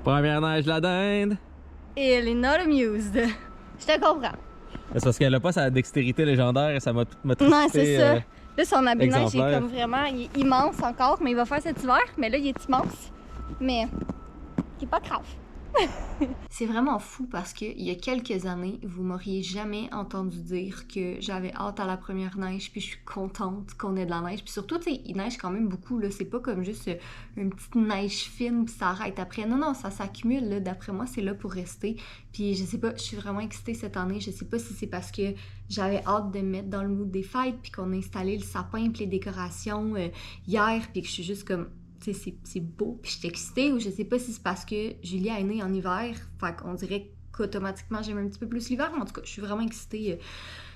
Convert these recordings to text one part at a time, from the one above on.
Première neige de la dinde. Et elle est not amused. Je te comprends. C'est parce qu'elle a pas sa dextérité légendaire et sa motricité. Non, c'est ça. Là, son habit neige est exemplaire. comme vraiment, il est immense encore, mais il va faire cet hiver. Mais là, il est immense. Mais c'est pas grave. C'est vraiment fou parce qu'il y a quelques années, vous m'auriez jamais entendu dire que j'avais hâte à la première neige, puis je suis contente qu'on ait de la neige. Puis surtout, tu sais, il neige quand même beaucoup, là. C'est pas comme juste une petite neige fine, puis ça arrête après. Non, non, ça s'accumule, là. D'après moi, c'est là pour rester. Puis je sais pas, je suis vraiment excitée cette année. Je sais pas si c'est parce que j'avais hâte de me mettre dans le mood des fêtes, puis qu'on a installé le sapin, puis les décorations hier, puis que je suis juste comme... c'est beau, puis je suis excitée, ou je sais pas si c'est parce que Julia est née en hiver, fait qu'on dirait qu'automatiquement j'aime un petit peu plus l'hiver, mais en tout cas, je suis vraiment excitée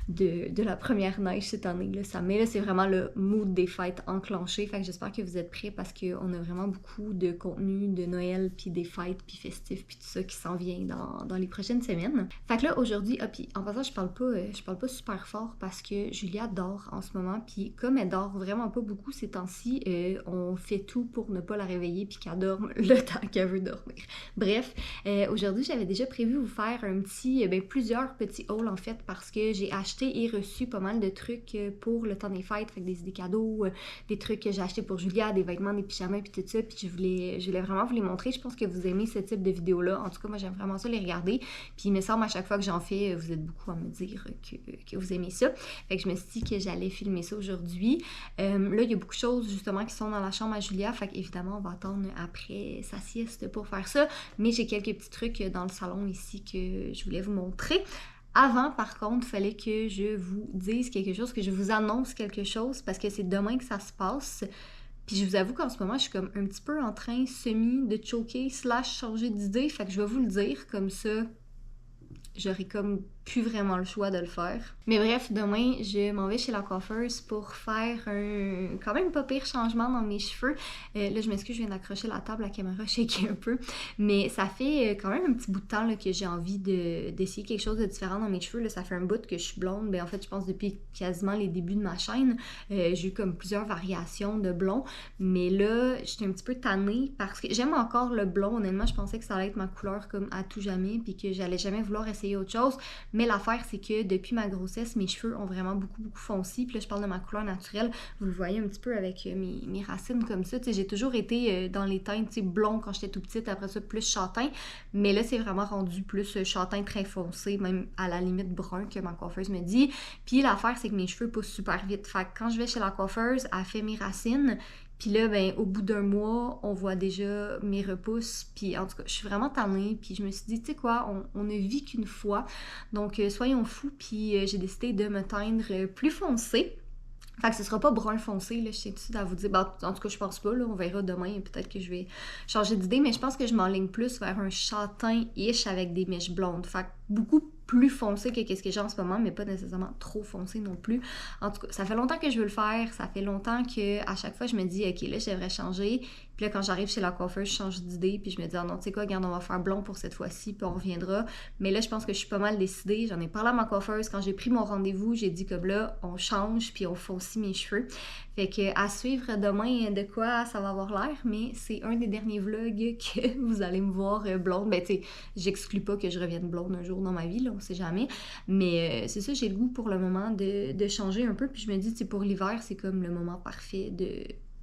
de la première neige cette année, là. Mais là, c'est vraiment le mood des fêtes enclenché, fait que j'espère que vous êtes prêts parce qu'on a vraiment beaucoup de contenu de Noël, puis des fêtes, puis festifs, puis tout ça qui s'en vient dans les prochaines semaines. Fait que là, aujourd'hui, puis en passant, je parle pas super fort parce que Julia dort en ce moment, puis comme elle dort vraiment pas beaucoup ces temps-ci, on fait tout pour ne pas la réveiller puis qu'elle dorme le temps qu'elle veut dormir. Bref, aujourd'hui, j'avais déjà prévu vous faire plusieurs petits hauls en fait parce que j'ai acheté et reçu pas mal de trucs pour le temps des fêtes, fait que des idées cadeaux, des trucs que j'ai achetés pour Julia, des vêtements, des pyjamas puis tout ça, puis je voulais vraiment vous les montrer. Je pense que vous aimez ce type de vidéos-là. En tout cas, moi j'aime vraiment ça les regarder, puis il me semble à chaque fois que j'en fais, vous êtes beaucoup à me dire que vous aimez ça. Fait que je me suis dit que j'allais filmer ça aujourd'hui. Là, il y a beaucoup de choses justement qui sont dans la chambre à Julia, fait qu'évidemment on va attendre après sa sieste pour faire ça, mais j'ai quelques petits trucs dans le salon ici que je voulais vous montrer. Avant, par contre, il fallait que je vous dise quelque chose, que je vous annonce quelque chose, parce que c'est demain que ça se passe. Puis je vous avoue qu'en ce moment, je suis comme un petit peu en train de choquer / changer d'idée, fait que je vais vous le dire, comme ça, j'aurai comme plus vraiment le choix de le faire. Mais bref, demain, je m'en vais chez la coiffeuse pour faire un quand même pas pire changement dans mes cheveux. Là, je m'excuse, je viens d'accrocher la table, la caméra shake un peu. Mais ça fait quand même un petit bout de temps là, que j'ai envie d'essayer quelque chose de différent dans mes cheveux. Là, ça fait un bout que je suis blonde. En fait, je pense depuis quasiment les débuts de ma chaîne. J'ai eu comme plusieurs variations de blond. Mais là, j'étais un petit peu tannée parce que j'aime encore le blond. Honnêtement, je pensais que ça allait être ma couleur comme à tout jamais puis que j'allais jamais vouloir essayer autre chose. Mais l'affaire, c'est que depuis ma grossesse, mes cheveux ont vraiment beaucoup foncé. Puis là, je parle de ma couleur naturelle. Vous le voyez un petit peu avec mes racines comme ça. J'ai toujours été dans les teintes blond quand j'étais tout petite. Après ça, plus châtain. Mais là, c'est vraiment rendu plus châtain très foncé, même à la limite brun que ma coiffeuse me dit. Puis l'affaire, c'est que mes cheveux poussent super vite. Fait que quand je vais chez la coiffeuse, elle fait mes racines. Puis là, au bout d'un mois, on voit déjà mes repousses. Puis en tout cas, je suis vraiment tannée. Puis je me suis dit, tu sais quoi, on ne vit qu'une fois. Donc, soyons fous. Puis j'ai décidé de me teindre plus foncé. Fait que ce sera pas brun foncé, là, je tiens tout de suite à vous dire. En tout cas, je pense pas, là, on verra demain. Peut-être que je vais changer d'idée. Mais je pense que je m'enligne plus vers un châtain-ish avec des mèches blondes. Fait que beaucoup plus foncé que ce que j'ai en ce moment, mais pas nécessairement trop foncé non plus. En tout cas, ça fait longtemps que je veux le faire, ça fait longtemps que à chaque fois je me dis ok là je devrais changer, puis là quand j'arrive chez la coiffeuse je change d'idée, puis je me dis non tu sais quoi, regarde on va faire blond pour cette fois-ci puis on reviendra, mais là je pense que je suis pas mal décidée, j'en ai parlé à ma coiffeuse quand j'ai pris mon rendez-vous, j'ai dit comme là on change puis on fonce mes cheveux, fait que à suivre demain de quoi ça va avoir l'air, mais c'est un des derniers vlogs que vous allez me voir blonde, tu sais j'exclus pas que je revienne blonde un jour dans ma vie là, on sait jamais, mais c'est ça, j'ai le goût pour le moment de changer un peu, puis je me dis, pour l'hiver, c'est comme le moment parfait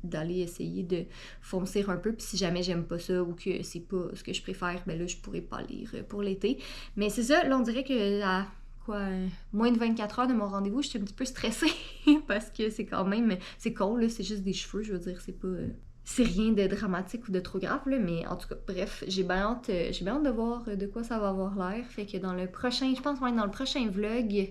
d'aller essayer de foncer un peu, puis si jamais j'aime pas ça ou que c'est pas ce que je préfère, là, je pourrais pas lire pour l'été. Mais c'est ça, là, on dirait que à moins de 24 heures de mon rendez-vous, je suis un petit peu stressée parce que c'est quand même, c'est con, là, c'est juste des cheveux, je veux dire, c'est pas... C'est rien de dramatique ou de trop grave, là, mais en tout cas, bref, j'ai bien hâte de voir de quoi ça va avoir l'air. Fait que dans le prochain, je pense, dans le prochain vlog,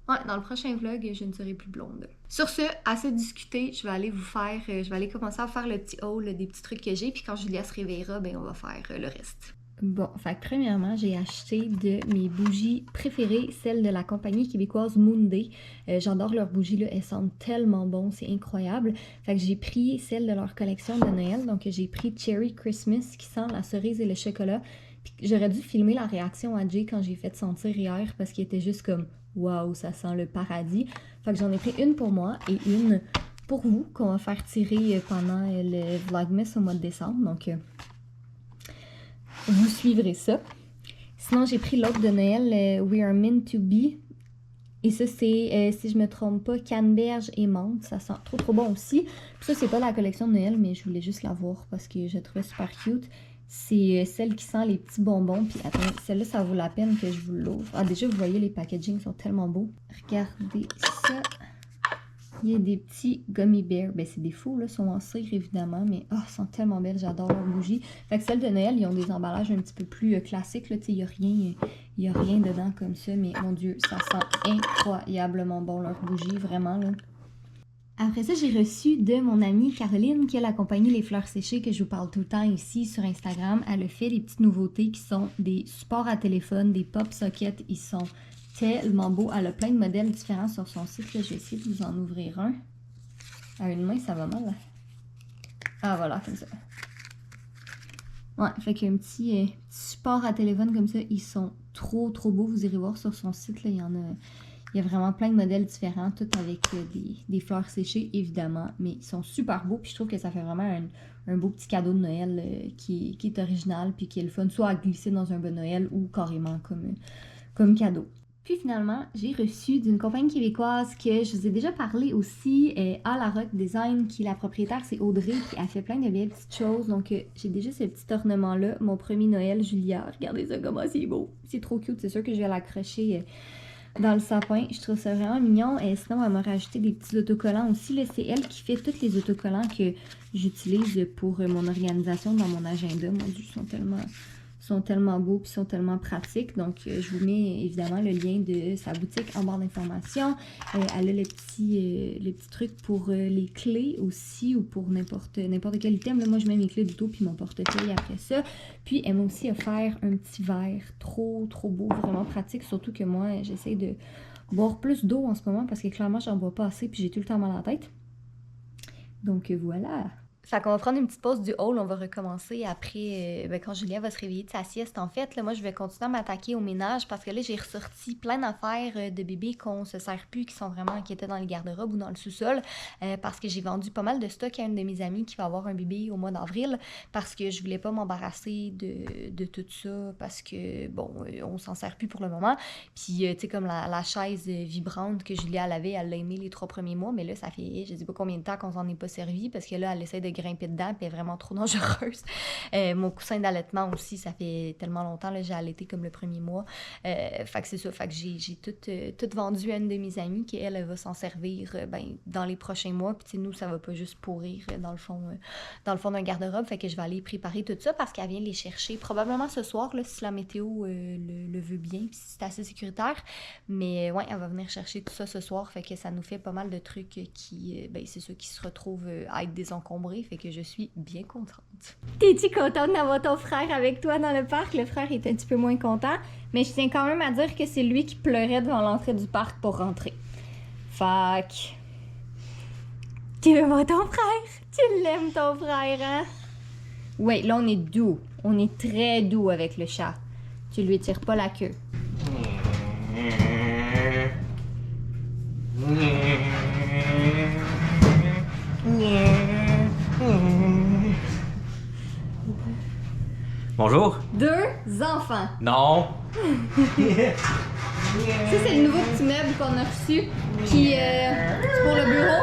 je ne serai plus blonde. Sur ce, assez discuté, je vais aller commencer à faire le petit haul des petits trucs que j'ai, puis quand Julia se réveillera, on va faire le reste. Bon, fait que premièrement, j'ai acheté de mes bougies préférées, celles de la compagnie québécoise Moonday. J'adore leurs bougies, là, elles sentent tellement bon, c'est incroyable. Fait que j'ai pris celles de leur collection de Noël, donc j'ai pris Cherry Christmas qui sent la cerise et le chocolat. Puis j'aurais dû filmer la réaction à Jay quand j'ai fait sentir hier parce qu'il était juste comme « Waouh, ça sent le paradis ». Fait que j'en ai pris une pour moi et une pour vous qu'on va faire tirer pendant le Vlogmas au mois de décembre, donc... vous suivrez ça. Sinon, j'ai pris l'autre de Noël, We Are Meant to Be. Et ça, c'est, si je me trompe pas, canneberge et menthe. Ça sent trop bon aussi. Puis ça, c'est pas la collection de Noël, mais je voulais juste la voir parce que je la trouvais super cute. C'est celle qui sent les petits bonbons. Puis attendez, celle-là, ça vaut la peine que je vous l'ouvre. Ah, déjà, vous voyez, les packagings sont tellement beaux. Regardez ça. Il y a des petits gummy bears. Ben, c'est des faux, là, sont en cire, évidemment, mais elles sont tellement belles. J'adore leurs bougies. Fait que celles de Noël, ils ont des emballages un petit peu plus classiques, là. Tu sais, il y a rien dedans comme ça, mais mon Dieu, ça sent incroyablement bon, leurs bougies, vraiment, là. Après ça, j'ai reçu de mon amie Caroline, qui a la compagnie Les Fleurs Séchées, que je vous parle tout le temps ici sur Instagram. Elle a fait des petites nouveautés qui sont des supports à téléphone, des pop sockets. Ils sont tellement beaux. Elle a plein de modèles différents sur son site. Là, je vais essayer de vous en ouvrir un. À une main, ça va mal. Là. Ah, voilà, comme ça. Ouais, fait qu'un petit support à téléphone comme ça, ils sont trop beaux. Vous irez voir sur son site, là, il y a vraiment plein de modèles différents, tout avec des fleurs séchées, évidemment. Mais ils sont super beaux, puis je trouve que ça fait vraiment un beau petit cadeau de Noël qui est original, puis qui est le fun, soit à glisser dans un bon Noël ou carrément comme cadeau. Puis finalement, j'ai reçu d'une compagnie québécoise que je vous ai déjà parlé aussi, à la Rock Design, qui est la propriétaire, c'est Audrey, qui a fait plein de belles petites choses. Donc j'ai déjà ce petit ornement-là, mon premier Noël, Julia. Regardez ça, comment c'est beau. C'est trop cute, c'est sûr que je vais l'accrocher dans le sapin. Je trouve ça vraiment mignon. Et sinon, elle m'a rajouté des petits autocollants aussi. Là, c'est elle qui fait tous les autocollants que j'utilise pour mon organisation dans mon agenda. Mon Dieu, ils sont tellement beaux et sont tellement pratiques. Donc, je vous mets évidemment le lien de sa boutique en barre d'informations. Elle a les petits trucs pour les clés aussi ou pour n'importe quel item. Là, moi, je mets mes clés d'auto puis mon portefeuille après ça. Puis, elle m'a aussi offert un petit verre trop beau, vraiment pratique. Surtout que moi, j'essaie de boire plus d'eau en ce moment parce que clairement, j'en bois pas assez puis j'ai tout le temps mal à la tête. Donc, voilà. Fait qu'on va prendre une petite pause du haul, on va recommencer après, quand Julia va se réveiller de sa sieste. En fait, là, moi, je vais continuer à m'attaquer au ménage parce que là, j'ai ressorti plein d'affaires de bébés qu'on se sert plus, qui étaient dans les garde-robes ou dans le sous-sol, parce que j'ai vendu pas mal de stock à une de mes amies qui va avoir un bébé au mois d'avril, parce que je voulais pas m'embarrasser de tout ça, parce que, bon, on s'en sert plus pour le moment. Puis, tu sais, comme la chaise vibrante que Julia avait, elle l'a aimée les 3 premiers mois, mais là, ça fait, je sais pas combien de temps qu'on s'en est pas servi, parce que là, elle essaie de grimper dedans, puis elle est vraiment trop dangereuse. Mon coussin d'allaitement aussi, ça fait tellement longtemps, là, j'ai allaité comme le premier mois. Fait que c'est ça, fait que j'ai tout vendu à une de mes amies, qui elle va s'en servir dans les prochains mois, puis nous, ça va pas juste pourrir dans le fond d'un garde-robe, fait que je vais aller préparer tout ça, parce qu'elle vient les chercher probablement ce soir, là, si la météo le veut bien, puis si c'est assez sécuritaire, mais ouais, elle va venir chercher tout ça ce soir, fait que ça nous fait pas mal de trucs qui, c'est ça, qui se retrouvent à être désencombrés, fait que je suis bien contente. T'es-tu contente d'avoir ton frère avec toi dans le parc? Le frère est un petit peu moins content, mais je tiens quand même à dire que c'est lui qui pleurait devant l'entrée du parc pour rentrer. Fait tu veux voir ton frère? Tu l'aimes ton frère, hein? Ouais, là on est doux. On est très doux avec le chat. Tu lui tires pas la queue. Bonjour. 2 enfants. Non. Ça, c'est le nouveau petit meuble qu'on a reçu qui c'est pour le bureau.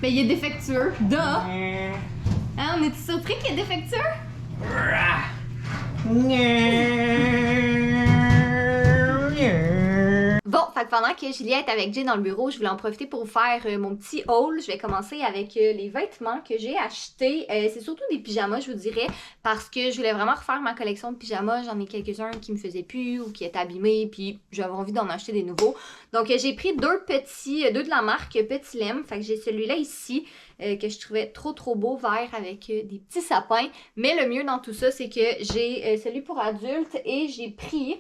Ben, il est défectueux. Duh! Hein, on est surpris qu'il est défectueux? Bon, fait que pendant que Julia est avec Jay dans le bureau, je voulais en profiter pour faire mon petit haul. Je vais commencer avec les vêtements que j'ai achetés. C'est surtout des pyjamas, je vous dirais, parce que je voulais vraiment refaire ma collection de pyjamas. J'en ai quelques-uns qui me faisaient plus ou qui étaient abîmés, puis j'avais envie d'en acheter des nouveaux. Donc j'ai pris deux de la marque Petit Lem. Fait que j'ai celui-là ici, que je trouvais trop beau, vert avec des petits sapins. Mais le mieux dans tout ça, c'est que j'ai celui pour adultes et j'ai pris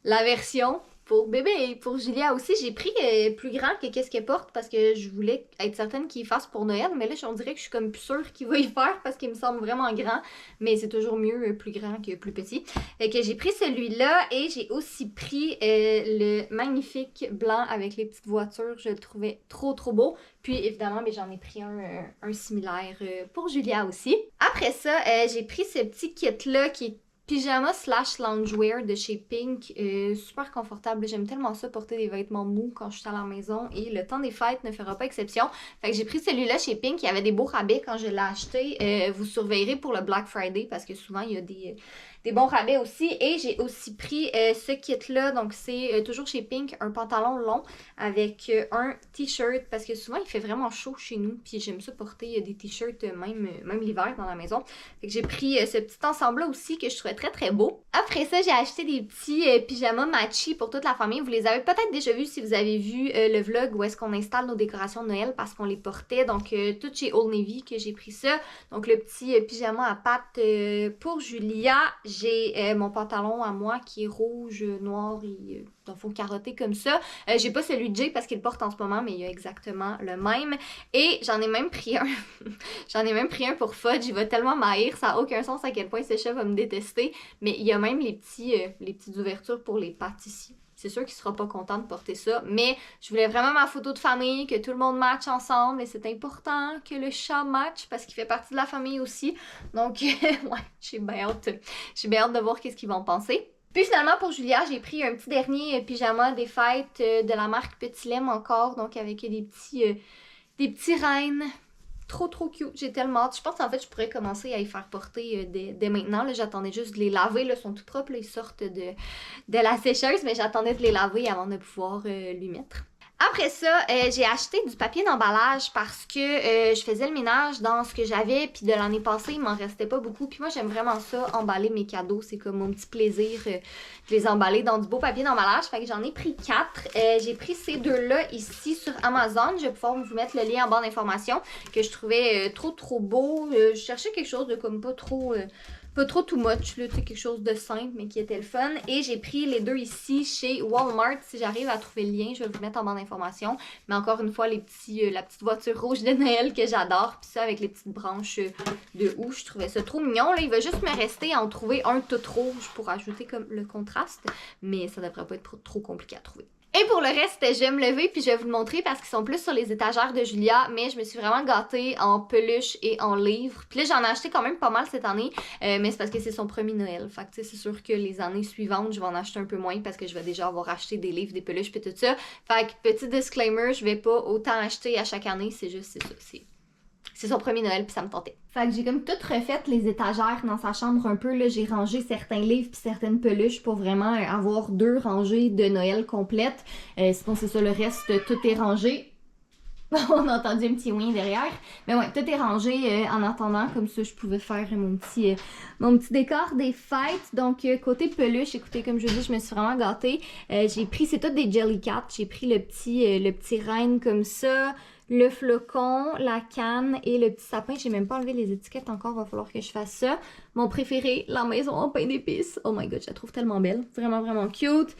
la version pour bébé. Pour Julia aussi, j'ai pris plus grand que qu'est-ce qu'elle porte parce que je voulais être certaine qu'il fasse pour Noël. Mais là, on dirait que je suis comme plus sûre qu'il va y faire parce qu'il me semble vraiment grand. Mais c'est toujours mieux plus grand que plus petit. Fait que j'ai pris celui-là et j'ai aussi pris le magnifique blanc avec les petites voitures. Je le trouvais trop beau. Puis évidemment, j'en ai pris un similaire pour Julia aussi. Après ça, j'ai pris ce petit kit-là qui est pyjama / loungewear de chez Pink, super confortable. J'aime tellement ça, porter des vêtements mous quand je suis à la maison et le temps des fêtes ne fera pas exception. Fait que j'ai pris celui-là chez Pink, il y avait des beaux rabais quand je l'ai acheté. Vous surveillerez pour le Black Friday parce que souvent il y a des bons rabais aussi. Et j'ai aussi pris ce kit-là, donc c'est toujours chez Pink, un pantalon long avec un t-shirt parce que souvent il fait vraiment chaud chez nous. Puis j'aime ça porter des t-shirts même l'hiver dans la maison. Fait que j'ai pris ce petit ensemble-là aussi que je trouvais très beau. Après ça, j'ai acheté des petits pyjamas matchy pour toute la famille. Vous les avez peut-être déjà vus si vous avez vu le vlog où est-ce qu'on installe nos décorations de Noël parce qu'on les portait. Donc tout chez Old Navy que j'ai pris ça. Donc le petit pyjama à pattes pour Julia. J'ai mon pantalon à moi qui est rouge, noir et dans le fond carotté comme ça. J'ai pas celui de Jay parce qu'il le porte en ce moment, mais il y a exactement le même. Et j'en ai même pris un. J'en ai même pris un pour Fudge. Il va tellement m'haïr, ça n'a aucun sens à quel point ce chat va me détester. Mais il y a même les petites ouvertures pour les pattes ici. C'est sûr qu'il sera pas content de porter ça, mais je voulais vraiment ma photo de famille, que tout le monde matche ensemble, et c'est important que le chat matche parce qu'il fait partie de la famille aussi. Donc, ouais, j'ai bien hâte de voir qu'est-ce qu'ils vont penser. Puis finalement, pour Julia, j'ai pris un petit dernier pyjama des fêtes de la marque Petit Lem encore, donc avec des petits rennes. Trop cute, j'ai tellement hâte. Je pense qu'en fait je pourrais commencer à y faire porter dès maintenant. J'attendais juste de les laver, là, ils sont tout propres, là, ils sortent de la sécheuse, mais j'attendais de les laver avant de pouvoir lui mettre. Après ça, j'ai acheté du papier d'emballage parce que je faisais le ménage dans ce que j'avais, puis de l'année passée, il m'en restait pas beaucoup. Puis moi, j'aime vraiment ça, emballer mes cadeaux. C'est comme mon petit plaisir de les emballer dans du beau papier d'emballage. Fait que j'en ai pris 4. J'ai pris ces deux-là ici sur Amazon. Je vais pouvoir vous mettre le lien en barre d'informations que je trouvais trop beau. Je cherchais quelque chose de comme pas trop too much, là, quelque chose de simple, mais qui était le fun. Et j'ai pris les deux ici chez Walmart. Si j'arrive à trouver le lien, je vais vous mettre en barre d'informations. Mais encore une fois, la petite voiture rouge de Noël que j'adore. Puis ça, avec les petites branches de houx, je trouvais ça trop mignon. Là, il va juste me rester à en trouver un tout rouge pour ajouter comme le contraste. Mais ça devrait pas être trop compliqué à trouver. Et pour le reste, je vais me lever puis je vais vous le montrer parce qu'ils sont plus sur les étagères de Julia, mais je me suis vraiment gâtée en peluches et en livres. Puis là, j'en ai acheté quand même pas mal cette année, mais c'est parce que c'est son premier Noël. Fait que c'est sûr que les années suivantes, je vais en acheter un peu moins parce que je vais déjà avoir acheté des livres, des peluches puis tout ça. Fait que petit disclaimer, je vais pas autant acheter à chaque année, c'est juste ça, c'est son premier Noël puis ça me tentait. Fait que j'ai comme tout refait les étagères dans sa chambre un peu. Là, j'ai rangé certains livres puis certaines peluches pour vraiment avoir 2 rangées de Noël complètes. Sinon c'est ça, le reste, tout est rangé. On a entendu un petit ouin derrière. Mais ouais, tout est rangé en attendant. Comme ça, je pouvais faire mon petit décor des fêtes. Donc, côté peluche, écoutez, comme je vous dis, je me suis vraiment gâtée. J'ai pris, c'est tout des Jellycat. J'ai pris le petit renne comme ça. Le flocon, la canne et le petit sapin. J'ai même pas enlevé les étiquettes encore, va falloir que je fasse ça. Mon préféré, la maison en pain d'épices. Oh my god, je la trouve tellement belle. Vraiment cute.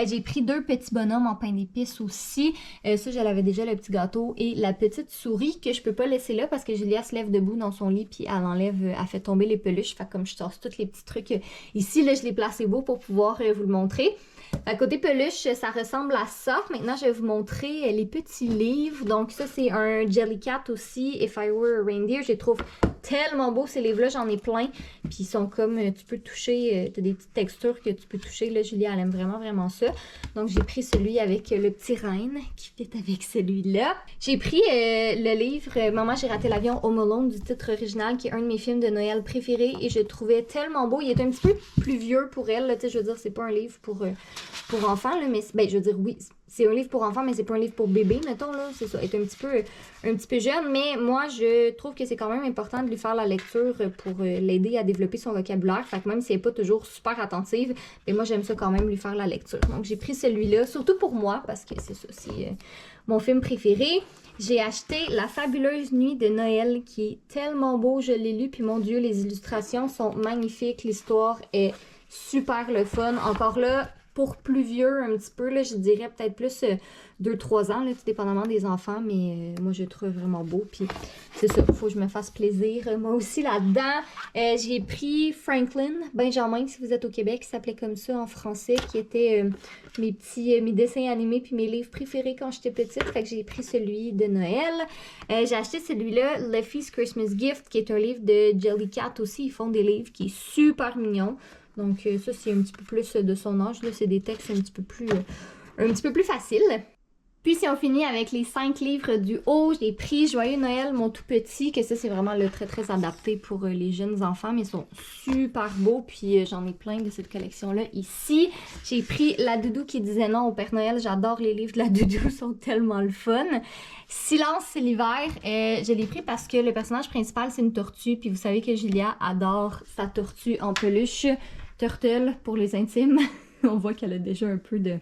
J'ai pris 2 petits bonhommes en pain d'épices aussi. Ça, je l'avais déjà, le petit gâteau. Et la petite souris que je peux pas laisser là parce que Julia se lève debout dans son lit puis elle fait tomber les peluches. Fait comme je tasse tous les petits trucs ici, là, je l'ai placé beau pour pouvoir vous le montrer. À côté peluche, ça ressemble à ça. Maintenant, je vais vous montrer les petits livres. Donc ça, c'est un Jellycat aussi, If I Were a Reindeer. Je les trouve tellement beaux, ces livres-là. J'en ai plein. Puis ils sont comme, tu peux toucher, tu as des petites textures que tu peux toucher. Là, Julia, elle aime vraiment ça. Donc j'ai pris celui avec le petit renne qui fit avec celui-là. J'ai pris le livre Maman, j'ai raté l'avion, Home Alone du titre original, qui est un de mes films de Noël préférés. Et je le trouvais tellement beau. Il est un petit peu plus vieux pour elle. Là, je veux dire, c'est pas un livre pour enfants, là, mais je veux dire, oui, c'est un livre pour enfants, mais c'est pas un livre pour bébé, mettons, là, c'est ça, elle est un petit peu jeune, mais moi, je trouve que c'est quand même important de lui faire la lecture pour l'aider à développer son vocabulaire, fait que même si elle n'est pas toujours super attentive, mais moi, j'aime ça quand même lui faire la lecture. Donc, j'ai pris celui-là, surtout pour moi, parce que c'est ça, c'est mon film préféré. J'ai acheté La fabuleuse nuit de Noël, qui est tellement beau, je l'ai lu, puis mon Dieu, les illustrations sont magnifiques, l'histoire est super le fun. Encore là, pour plus vieux, un petit peu, là, je dirais peut-être plus 2-3 ans, là, tout dépendamment des enfants, mais moi, je le trouve vraiment beau, puis c'est ça, il faut que je me fasse plaisir. Moi aussi, là-dedans, j'ai pris Franklin Benjamin, si vous êtes au Québec, qui s'appelait comme ça en français, qui était mes dessins animés puis mes livres préférés quand j'étais petite, fait que j'ai pris celui de Noël. J'ai acheté celui-là, Leffy's Christmas Gift, qui est un livre de Jellycat aussi, ils font des livres qui est super mignon. Donc ça, c'est un petit peu plus de son âge, là, c'est des textes un petit peu plus faciles. Puis si on finit avec les 5 livres du haut, j'ai pris Joyeux Noël, mon tout petit, que ça c'est vraiment le très adapté pour les jeunes enfants, mais ils sont super beaux, puis j'en ai plein de cette collection-là ici. J'ai pris La Doudou qui disait non au Père Noël, j'adore les livres de La Doudou, ils sont tellement le fun. Silence c'est l'hiver, je l'ai pris parce que le personnage principal c'est une tortue, puis vous savez que Julia adore sa tortue en peluche, Turtle pour les intimes. On voit qu'elle a déjà un peu de...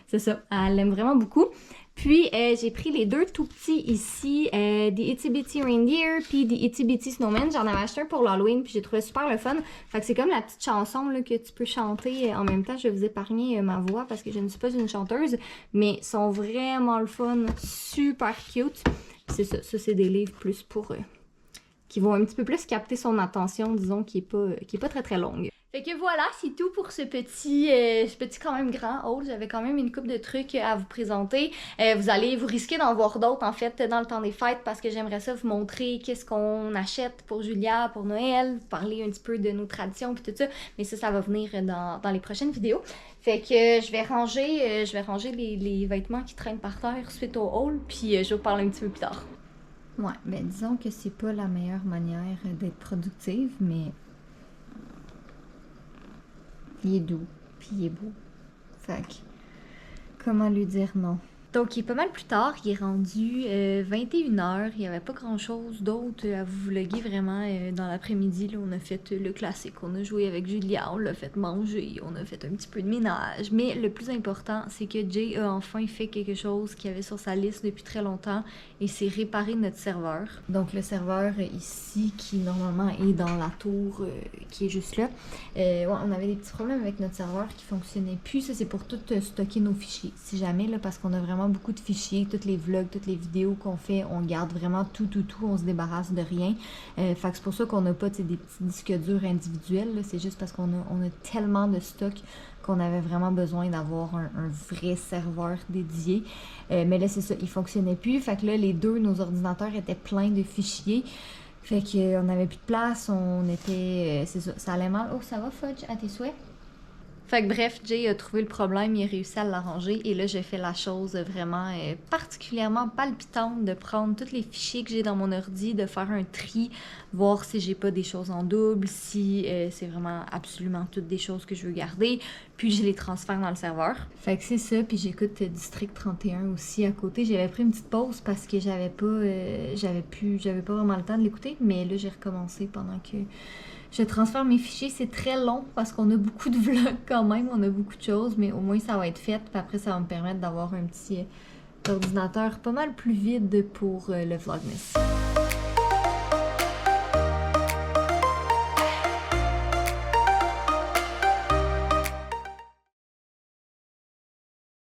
C'est ça, elle l'aime vraiment beaucoup. Puis, j'ai pris les 2 tout petits ici, des Itsy Bitsy Reindeer puis des Itsy Bitsy Snowmen. J'en avais acheté un pour l'Halloween puis j'ai trouvé super le fun. Fait que c'est comme la petite chanson là, que tu peux chanter en même temps. Je vais vous épargner ma voix parce que je ne suis pas une chanteuse, mais ils sont vraiment le fun, super cute. C'est ça, c'est des livres plus pour... qui vont un petit peu plus capter son attention, disons, qui est pas très longue. Fait que voilà, c'est tout pour ce petit quand même grand haul. J'avais quand même une couple de trucs à vous présenter. Vous risquez d'en voir d'autres en fait dans le temps des fêtes parce que j'aimerais ça vous montrer qu'est-ce qu'on achète pour Julia, pour Noël, parler un petit peu de nos traditions puis tout ça. Mais ça va venir dans les prochaines vidéos. Fait que je vais ranger les vêtements qui traînent par terre suite au haul puis je vais vous parler un petit peu plus tard. Ouais, ben disons que c'est pas la meilleure manière d'être productive, mais il est doux, puis il est beau. Fait que, comment lui dire non? Donc, il est pas mal plus tard, il est rendu 21h, il n'y avait pas grand-chose d'autre à vous vlogger vraiment dans l'après-midi. Là, on a fait le classique, on a joué avec Julia, on l'a fait manger, on a fait un petit peu de ménage. Mais le plus important, c'est que Jay a enfin fait quelque chose qu'il avait sur sa liste depuis très longtemps et c'est réparer notre serveur. Donc, le serveur ici, qui normalement est dans la tour qui est juste là, ouais, on avait des petits problèmes avec notre serveur qui fonctionnait plus. Ça, c'est pour tout stocker nos fichiers. Si jamais, là, parce qu'on a vraiment beaucoup de fichiers, tous les vlogs, toutes les vidéos qu'on fait, on garde vraiment tout, on se débarrasse de rien. Fait que c'est pour ça qu'on n'a pas des petits disques durs individuels, c'est juste parce qu'on a tellement de stock qu'on avait vraiment besoin d'avoir un vrai serveur dédié. Mais là, c'est ça, il fonctionnait plus. Fait que là, nos ordinateurs étaient pleins de fichiers. Fait qu'on n'avait plus de place, on était... c'est ça, ça allait mal. Oh, ça va, Fudge, à tes souhaits? Fait que bref, Jay a trouvé le problème, il a réussi à l'arranger et là j'ai fait la chose vraiment particulièrement palpitante de prendre tous les fichiers que j'ai dans mon ordi, de faire un tri, voir si j'ai pas des choses en double, si c'est vraiment absolument toutes des choses que je veux garder, puis je les transfère dans le serveur. Fait que c'est ça, puis j'écoute District 31 aussi à côté. J'avais pris une petite pause parce que j'avais pas vraiment le temps de l'écouter, mais là j'ai recommencé pendant que je transfère mes fichiers. C'est très long parce qu'on a beaucoup de vlogs quand même, on a beaucoup de choses, mais au moins ça va être fait. Puis après, ça va me permettre d'avoir un petit ordinateur pas mal plus vide pour le Vlogmas.